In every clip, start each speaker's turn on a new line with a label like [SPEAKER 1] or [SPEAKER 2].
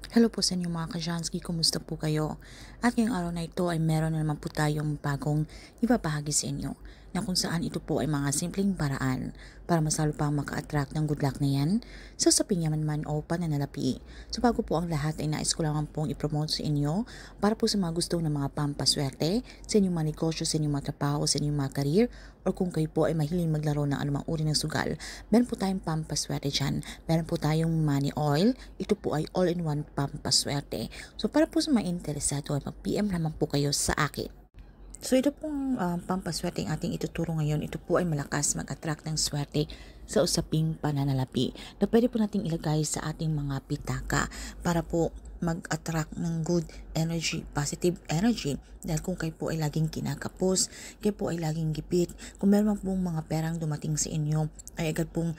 [SPEAKER 1] Hello po sa inyo mga Kajansky, kumusta po kayo? At ngayong araw na ito ay meron na naman po tayong bagong ibabahagi sa inyo na kung saan ito po ay mga simpleng paraan para masalo pa maka-attract ng good luck na yan sa usaping yaman man o pananalapi. So bago po ang lahat ay nais ko lang pong ipromote sa inyo para po sa mga gusto ng mga pampaswerte sa inyong mga negosyo, sa inyong mga trabaho, sa inyong mga career, or kung kayo po ay mahiling maglaro ng anumang uri ng sugal, meron po tayong pampaswerte dyan. Meron po tayong money oil, ito po ay all-in-one pampaswerte. So para po sa mga interesado ay mag-PM naman po kayo sa akin. So ito pong pampaswerte ang ating ituturo ngayon. Ito po ay malakas mag-attract ng swerte sa usaping pananalapi na pwede po nating ilagay sa ating mga pitaka para po mag-attract ng good energy, positive energy. Dahil kung kayo po ay laging kinakapos, kayo po ay laging gipit, kung meron pong mga perang dumating sa inyo, ay agad pong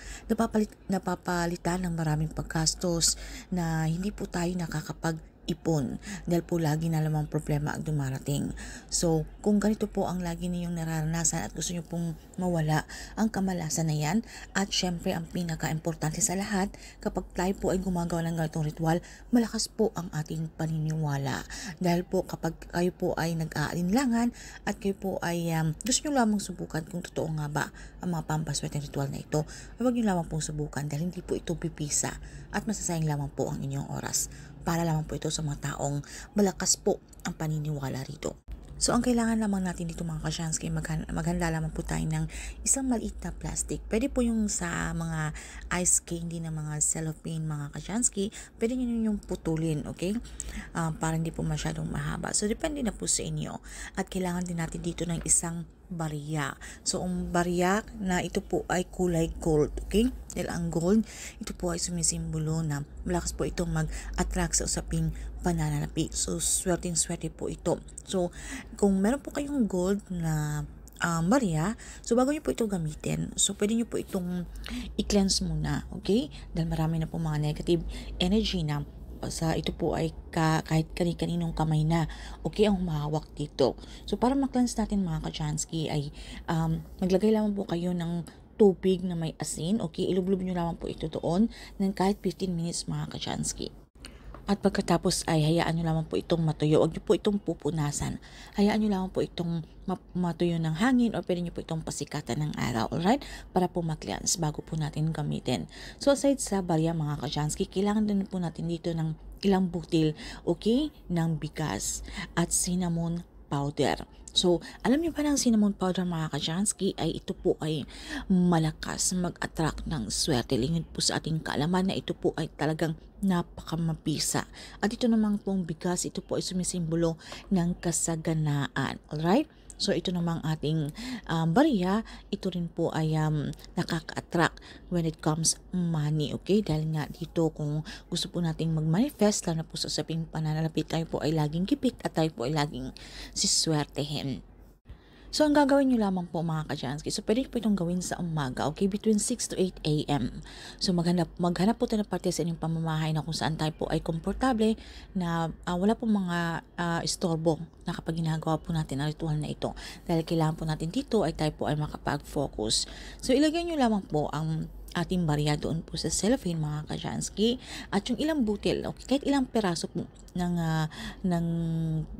[SPEAKER 1] napapalitan ng maraming paggastos na hindi po tayo nakakapag-ipon dahil po lagi na lamang problema ang dumarating. So, kung ganito po ang lagi ninyong nararanasan at gusto nyo pong mawala ang kamalasan na yan, at syempre ang pinaka-importante sa lahat, kapag tayo po ay gumagawa ng ganitong ritual, malakas po ang ating paniniwala. Dahil po kapag kayo po ay nag-aalinlangan at kayo po ay gusto nyo lamang subukan kung totoo nga ba ang mga pampaswerte ritual na ito, huwag nyo lamang pong subukan dahil hindi po ito pipisa at masasayang lamang po ang inyong oras. Para lamang po ito sa mga taong malakas po ang paniniwala rito. So, ang kailangan lamang natin dito mga Kashansky, maghanda lamang po tayo ng isang maliit na plastic. Pwede po yung sa mga ice candy na mga cellophane mga Kashansky, pwede nyo yung putulin, okay? Para hindi po masyadong mahaba. So, depende na po sa inyo. At kailangan din natin dito ng isang barya. So, ang barya na ito po ay kulay gold, okay? Dahil ang gold, ito po ay sumisimbolo na malakas po itong mag-attract sa usaping pananalapi. So, swerteng-swerte po ito. So, kung meron po kayong gold na barya, so bago nyo po ito gamitin, so pwede nyo po itong i-cleanse muna, okay? Dahil marami na po mga negative energy na sa ito po ay kahit kani-kaninong kamay na okay ang humahawak dito. So para ma-cleanse natin mga Kachansky ay maglagay lamang po kayo ng tubig na may asin, okay? Ilublob nyo lamang po ito doon ng kahit 15 minutes mga Kachansky. At pagkatapos ay hayaan nyo lamang po itong matuyo. Huwag nyo po itong pupunasan. Hayaan nyo lamang po itong matuyo ng hangin o pwede nyo po itong pasikatan ng araw. Alright? Para po ma-cleanse bago po natin gamitin. So aside sa barya mga Kajansky, kailangan din po natin dito ng ilang butil, okay, ng bigas at cinnamon powder. So, alam niyo ba ng cinnamon powder mga Kajansky ay ito po ay malakas mag-attract ng swerte. Lingid po sa ating kaalaman na ito po ay talagang napakamabisa. At ito namang pong bigas, ito po ay sumisimbolo ng kasaganaan. Alright? So, ito namang ating barya, ito rin po ay nakaka-attract when it comes money, okay? Dahil nga dito, kung gusto po nating mag-manifest, lalo na po sa usaping pananalapi, tayo po ay laging kipit at tayo po ay laging siswertehin. So, ang gagawin nyo lamang po mga Kajansky, so pwede po itong gawin sa umaga, okay, between 6 to 8 a.m. So, maghanap po tayo ng parte sa inyong pamamahay na kung saan tayo po ay komportable na wala po mga istorbo na kapag ginagawa po natin ang ritual na ito. Dahil kailangan po natin dito ay tayo po ay makapag-focus. So, ilagay nyo lamang po ang ating barya doon po sa cellophane mga Kajansky at yung ilang butil, okay, kahit ilang peraso po ng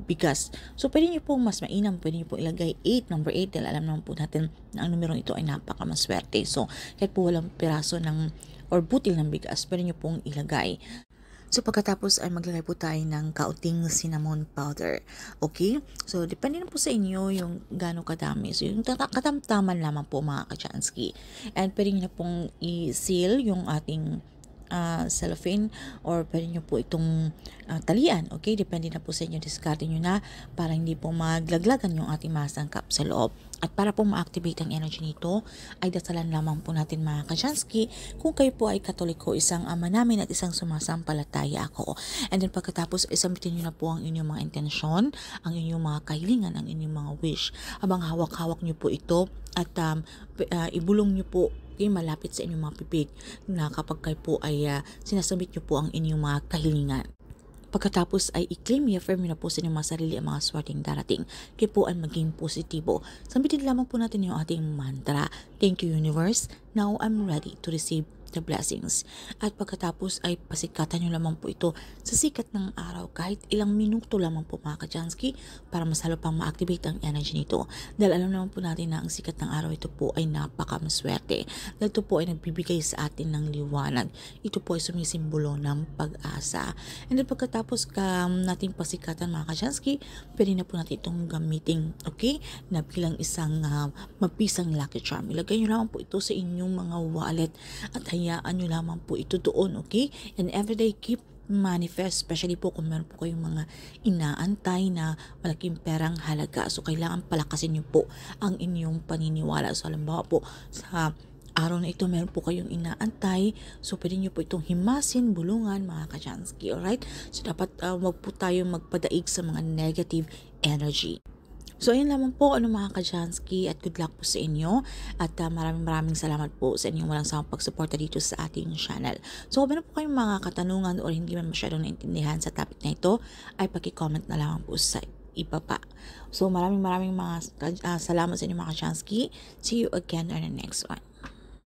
[SPEAKER 1] bigas. So pwede niyo po mas mainam, pwede niyo po ilagay 8, number 8 dahil alam naman po natin na ang numerong ito ay napakamaswerte. So kahit po walang peraso ng or butil ng bigas, pwede niyo pong ilagay. So, pagkatapos ay maglagay po tayo ng kaunting cinnamon powder. Okay? So, depende na po sa inyo yung gano'ng kadami. So, yung katamtaman lamang po mga Kachansky. And pwede nyo na pong i-seal yung ating cellophane or pwede nyo po itong talian. Okay? Depende na po sa inyo. Discard nyo na para hindi po maglaglagan yung ating masangkap sa loob. At para po ma-activate ang energy nito, ay dasalan lamang po natin mga Kachansky. Kung kayo po ay Katoliko, isang ama namin at isang sumasampalataya ako. And then pagkatapos, isambitin nyo na po ang inyong mga intensyon, ang inyong mga kahilingan, ang inyong mga wish. Habang hawak-hawak nyo po ito at ibulong nyo po malapit sa inyong mga pipig na kapag kayo po ay sinasabit nyo po ang inyong mga kahilingan. Pagkatapos ay i-claim, i-affirm na po sa inyong mga sarili ang mga swerteng darating. Kaya po ay maging positibo. Sambitin lamang po natin yung ating mantra. Thank you, universe. Now I'm ready to receive the blessings. At pagkatapos ay pasikatan nyo lamang po ito sa sikat ng araw kahit ilang minuto lamang po mga Kajansky para mas lalo pang ma-activate ang energy nito. Dahil alam naman po natin na ang sikat ng araw ito po ay napakamaswerte. Dahil ito po ay nagbibigay sa atin ng liwanag. Ito po ay sumisimbolo ng pag-asa. And then pagkatapos nating pasikatan mga Kajansky, pwede na po natin itong gamitin, okay? Na bilang isang mabisang lucky charm. Ilagay nyo lamang po ito sa inyong mga wallet at hayaan nyo lamang po ito doon, okay? And everyday keep manifest, especially po kung meron po kayong mga inaantay na malaking perang halaga. So, kailangan palakasin nyo po ang inyong paniniwala. So, halimbawa po, sa araw na ito, meron po kayong inaantay. So, pwede nyo po itong himasin, bulungan, mga Kajansky, alright? So, dapat wag po tayo magpadaig sa mga negative energy. So, ayun lamang po mga Kajansky at good luck po sa inyo at maraming salamat po sa inyong walang sawang pagsuporta dito sa ating channel. So, kung meron po kayong mga katanungan o hindi man masyadong naintindihan sa topic na ito, ay paki-comment na lamang po sa ibaba. So, maraming salamat sa inyo mga Kajansky. See you again on the next one.